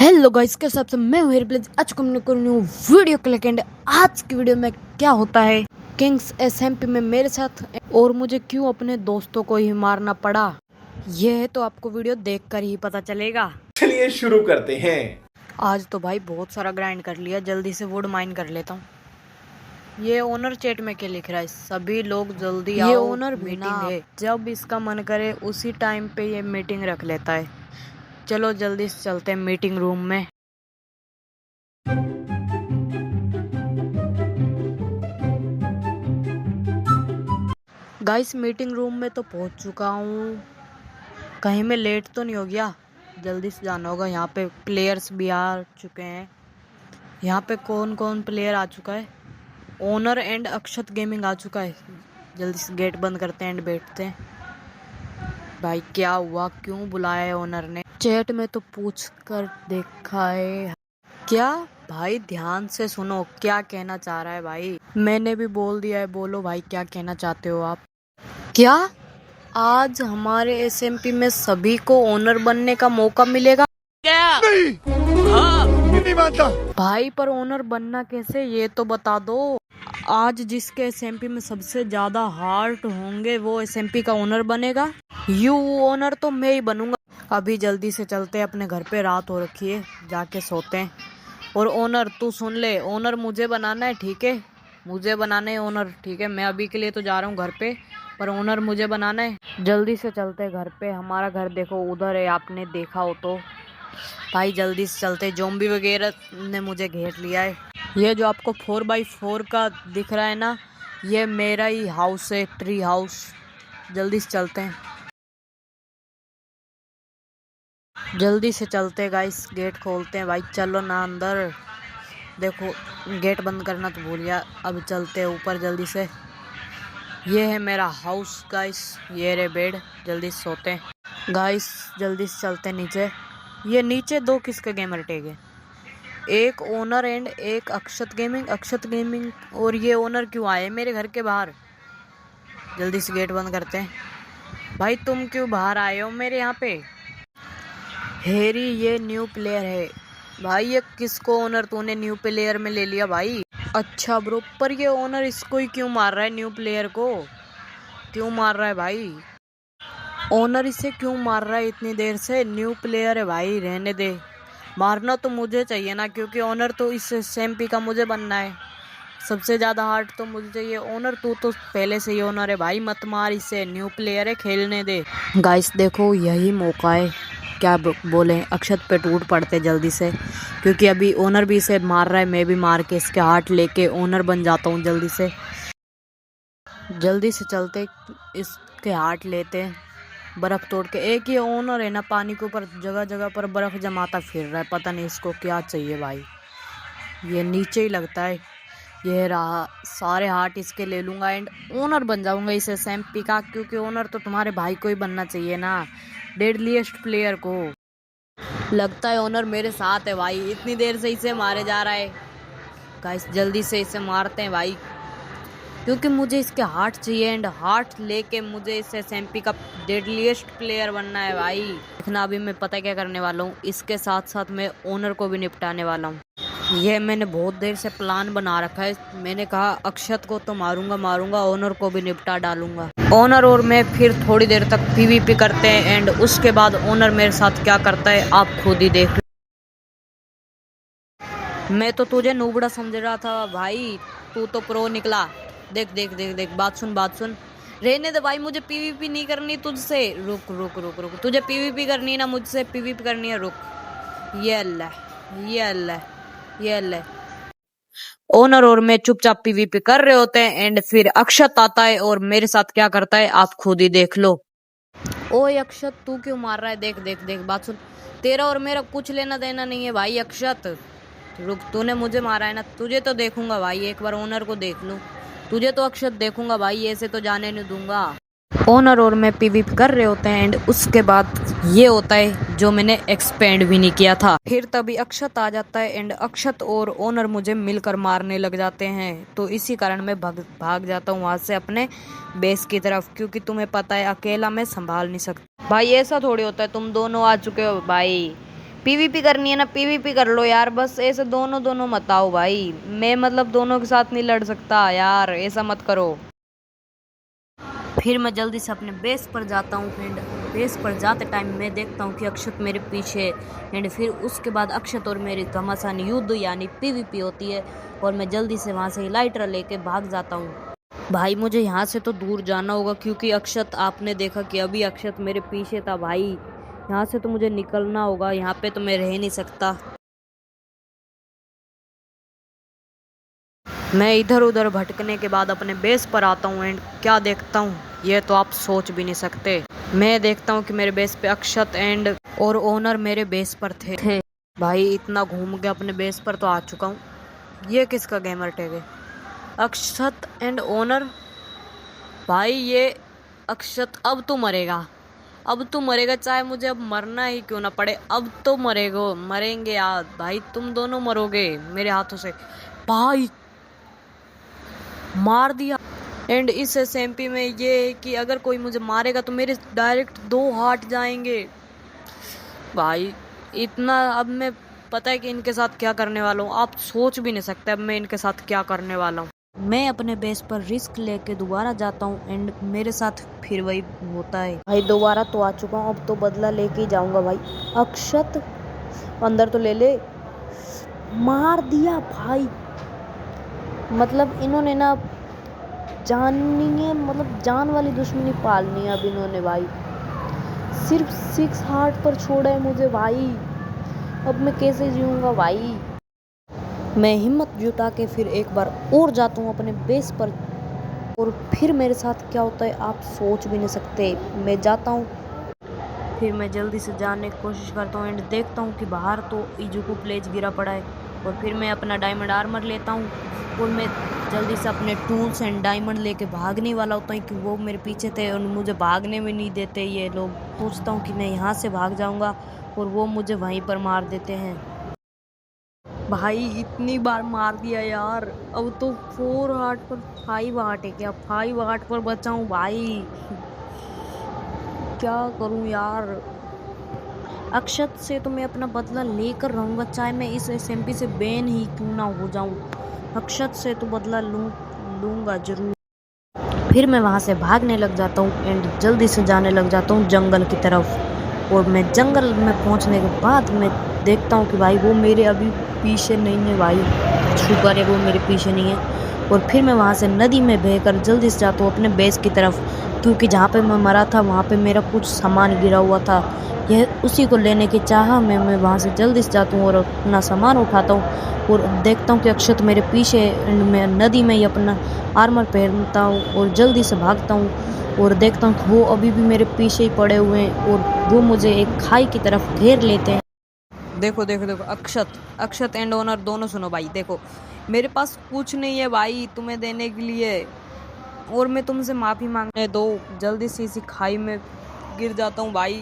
Hello guys, कैसे आप सब। मैं हूं हेरप्लेज। आज को हमने करूँ वीडियो क्लिक एंड आज की वीडियो में क्या होता है किंग्स एसएमपी में मेरे साथ और मुझे क्यों अपने दोस्तों को ही मारना पड़ा, ये है तो आपको वीडियो देखकर ही पता चलेगा। चलिए शुरू करते हैं। आज तो भाई बहुत सारा ग्राइंड कर लिया, जल्दी से वुड माइन कर लेता हूँ। ये ओनर चैट में क्या लिख रहा है, सभी लोग जल्दी आओ। ये ओनर मीटिंग है, जब इसका मन करे उसी टाइम पे ये मीटिंग रख लेता है। चलो जल्दी से चलते हैं मीटिंग रूम में। गाइस मीटिंग रूम में तो पहुंच चुका हूँ, कहीं मैं लेट तो नहीं हो गया। जल्दी से जाना होगा। यहाँ पे प्लेयर्स भी आ चुके हैं। यहाँ पे कौन कौन प्लेयर आ चुका है, ओनर एंड अक्षत गेमिंग आ चुका है। जल्दी से गेट बंद करते हैं एंड बैठते हैं। भाई क्या हुआ, क्यों बुलाया है ओनर ने। चैट में तो पूछ कर देखा है क्या। भाई ध्यान से सुनो, क्या कहना चाह रहा है भाई। मैंने भी बोल दिया है, बोलो भाई क्या कहना चाहते हो आप। क्या आज हमारे एसएमपी में सभी को ओनर बनने का मौका मिलेगा क्या? नहीं, हाँ, नहीं मानता भाई पर ओनर बनना कैसे, ये तो बता दो। आज जिसके एसएमपी में सबसे ज्यादा हार्ट होंगे वो एसएमपी का ओनर बनेगा। यू ओनर तो मैं ही बनूंगा। अभी जल्दी से चलते हैं अपने घर पे, रात हो रखी है, जाके सोते हैं। और ओनर तू सुन ले, ओनर मुझे बनाना है, ठीक है। मुझे बनाना है ओनर, ठीक है। मैं अभी के लिए तो जा रहा हूँ घर पे, पर ओनर मुझे बनाना है। जल्दी से चलते हैं घर पे। हमारा घर देखो उधर है, आपने देखा हो तो। भाई जल्दी से चलते, ज़ॉम्बी वगैरह ने मुझे घेर लिया है। ये जो आपको 4x4 का दिख रहा है ना, ये मेरा ही हाउस है, ट्री हाउस। जल्दी से चलते हैं, जल्दी से चलते हैं गाइस। गेट खोलते हैं भाई, चलो ना अंदर। देखो गेट बंद करना तो भूल गया। अब चलते हैं ऊपर जल्दी से। ये है मेरा हाउस गाइस, ये रे बेड। जल्दी से सोते हैं गाइस, जल्दी से चलते हैं नीचे। ये नीचे दो किसके गेमर टैग है, एक ओनर एंड एक अक्षत गेमिंग। अक्षत गेमिंग और ये ओनर क्यों आए मेरे घर के बाहर। जल्दी से गेट बंद करते हैं। भाई तुम क्यों बाहर आए हो मेरे यहाँ पे। हेरी ये न्यू प्लेयर है। भाई ये किसको ओनर तूने न्यू प्लेयर में ले लिया भाई। अच्छा ब्रो, पर ये ओनर इसको ही क्यों मार रहा है, न्यू प्लेयर को क्यों मार रहा है भाई। ओनर इसे क्यों मार रहा है इतनी देर से, न्यू प्लेयर है भाई, रहने दे। मारना तो मुझे चाहिए ना, क्योंकि ओनर तो इस एसएमपी का मुझे बनना है। सबसे ज़्यादा हार्ट तो मुझे चाहिए। ओनर तू तो पहले से ही ओनर है भाई, मत मार इसे, न्यू प्लेयर है, खेलने दे। गाइस देखो यही मौका है, क्या बोले, अक्षत पे टूट पड़ते जल्दी से, क्योंकि अभी ओनर भी इसे मार रहा है। मैं भी मार के इसके हार्ट लेके ओनर बन जाता हूँ जल्दी से। जल्दी से चलते, इसके हार्ट लेते हैं, बर्फ तोड़ के। एक ही ओनर है ना, पानी के ऊपर जगह जगह पर बर्फ जमाता फिर रहा है, पता नहीं इसको क्या चाहिए भाई। ये नीचे ही लगता है। ये रहा, सारे हार्ट इसके ले लूंगा एंड ओनर बन जाऊंगा इस एसएमपी का, क्योंकि ओनर तो तुम्हारे भाई को ही बनना चाहिए ना, डेडलीस्ट प्लेयर को। लगता है ओनर मेरे साथ है भाई, इतनी देर से इसे मारे जा रहा है। गाइस जल्दी से इसे मारते हैं भाई, क्योंकि मुझे इसके हार्ट चाहिए एंड हार्ट लेके मुझे इस एसएमपी का डेडलीस्ट प्लेयर बनना है भाई। देखना अभी मैं पता क्या करने वाला हूँ, इसके साथ साथ मैं ओनर को भी निपटाने वाला हूँ। ये मैंने बहुत देर से प्लान बना रखा है। मैंने कहा अक्षत को तो मारूंगा, ओनर को भी निपटा डालूंगा। ओनर और मैं फिर थोड़ी देर तक पीवीपी करते हैं एंड उसके बाद ओनर मेरे साथ क्या करता है आप खुद ही देख। मैं तो तुझे नूबड़ा समझ रहा था भाई, तू तो प्रो निकला। देख देख देख देख, बात सुन। रहने दे भाई, मुझे पीवीपी नहीं करनी तुझसे। रुक रुक रुक रुक, तुझे पीवीपी करनी है ना, मुझसे पीवीपी करनी है, रुक। ये अल्लाह। ओनर और मैं चुपचाप पीवीपी कर रहे होते हैं एंड फिर अक्षत आता है और मेरे साथ क्या करता है आप खुद ही देख लो। ओए अक्षत तू क्यों मार रहा है, देख देख देख, बात सुन। तेरा और मेरा कुछ लेना देना नहीं है भाई अक्षत। रुक, तूने मुझे मारा है ना, तुझे तो देखूंगा भाई, एक बार ओनर को देख लूं। तुझे तो अक्षत देखूंगा भाई, ऐसे तो जाने नहीं दूंगा। ओनर और मैं पीवीपी कर रहे होते हैं एंड उसके बाद ये होता है जो मैंने एक्सपेंड भी नहीं किया था। फिर तभी अक्षत आ जाता है एंड अक्षत और ओनर मुझे मिलकर मारने लग जाते हैं। तो इसी कारण मैं भाग जाता हूँ वहां से अपने बेस की तरफ, क्योंकि तुम्हें पता है अकेला मैं संभाल नहीं सकता भाई। ऐसा थोड़ी होता है, तुम दोनों आ चुके हो भाई, पीवीपी करनी है ना, पीवीपी कर लो यार, बस ऐसे दोनों दोनों मत आओ भाई। मैं मतलब दोनों के साथ नहीं लड़ सकता यार, ऐसा मत करो। फिर मैं जल्दी से अपने बेस पर जाता हूँ एंड बेस पर जाते टाइम मैं देखता हूँ कि अक्षत मेरे पीछे। एंड फिर उसके बाद अक्षत और मेरी घमासान युद्ध यानी पीवीपी होती है और मैं जल्दी से वहाँ से इलाइट्रा लेके भाग जाता हूँ। भाई मुझे यहाँ से तो दूर जाना होगा क्योंकि अक्षत, आपने देखा कि अभी अक्षत मेरे पीछे था भाई। यहाँ से तो मुझे निकलना होगा, यहाँ पे तो मैं रह नहीं सकता। मैं इधर उधर भटकने के बाद अपने बेस पर आता हूँ एंड क्या देखता हूँ ये तो आप सोच भी नहीं सकते। मैं देखता हूँ कि मेरे बेस पे अक्षत एंड और ओनर मेरे बेस पर थे। भाई इतना घूम के अपने बेस पर तो आ चुका हूँ। ये किसका गेमर टैग है? अक्षत एंड ओनर। भाई ये अक्षत, अब तो मरेगा, अब तो मरेगा, चाहे मुझे अब मरना ही क्यों ना पड़े, अब तो मरेंगे यार। भाई तुम दोनों मरोगे मेरे हाथों से। भाई मार दिया। एंड इस एसएमपी में ये है कि अगर कोई मुझे मारेगा तो मेरे डायरेक्ट 2 हार्ट जाएंगे। भाई इतना, अब मैं पता है कि इनके साथ क्या करने वाला हूँ, आप सोच भी नहीं सकते अब मैं इनके साथ क्या करने वाला हूँ। मैं अपने बेस पर रिस्क लेके दोबारा जाता हूँ एंड मेरे साथ फिर वही होता है। भाई दोबारा तो आ चुका हूँ, अब तो बदला लेके ही जाऊंगा भाई। अक्षत अंदर तो ले ले। मार दिया भाई। मतलब इन्होंने ना जाननी है, मतलब जान वाली दुश्मनी पालनी है अब इन्होंने भाई। सिर्फ 6 हार्ट पर छोड़ा है मुझे भाई, अब मैं कैसे जीऊँगा भाई। मैं हिम्मत जुटा के फिर एक बार और जाता हूँ अपने बेस पर और फिर मेरे साथ क्या होता है आप सोच भी नहीं सकते। मैं जाता हूँ, फिर मैं जल्दी से जाने की कोशिश करता हूँ एंड देखता हूँ कि बाहर तो इजुको प्लेज गिरा पड़ा है। और फिर मैं अपना डायमंड आर्मर लेता हूँ और मैं जल्दी से अपने टूल्स एंड डायमंड लेके भागने वाला होता हूँ कि वो मेरे पीछे थे और मुझे भागने में नहीं देते ये लोग। सोचता हूँ कि मैं यहाँ से भाग जाऊँगा और वो मुझे वहीं पर मार देते हैं। भाई इतनी बार मार दिया यार, अब तो 4 हार्ट पर 5 हार्ट है क्या, 5 हार्ट पर बचा हूँ भाई। क्या करूँ यार। अक्षत से तो मैं अपना बदला लेकर रहूँगा, चाहे मैं इस एसएमपी से बैन ही क्यों ना हो जाऊँ। अक्षत से तो बदला लूँगा जरूर। फिर मैं वहाँ से भागने लग जाता हूँ एंड जल्दी से जाने लग जाता हूँ जंगल की तरफ। और मैं जंगल में पहुँचने के बाद मैं देखता हूँ कि भाई वो मेरे अभी पीछे नहीं है भाई, शुक्र है वो मेरे पीछे नहीं है। और फिर मैं वहाँ से नदी में बहकर जल्दी से जाता हूँ अपने बेस की तरफ, क्योंकि जहाँ पे मैं मरा था वहाँ पे मेरा कुछ सामान गिरा हुआ था, यह उसी को लेने की चाह में मैं वहाँ से जल्दी से जाता हूँ और अपना सामान उठाता हूँ और देखता हूँ कि अक्षत मेरे पीछे। मैं नदी में ही अपना आर्मर पहनता हूँ और जल्दी से भागता हूँ और देखता हूँ कि वो अभी भी मेरे पीछे ही पड़े हुए हैं और वो मुझे एक खाई की तरफ घेर लेते हैं। देखो देखो देखो, अक्षत एंड ओनर दोनों सुनो भाई। देखो मेरे पास कुछ नहीं है भाई तुम्हें देने के लिए और मैं तुमसे माफ़ी मांगने दो, जल्दी से इसी खाई में गिर जाता हूँ भाई।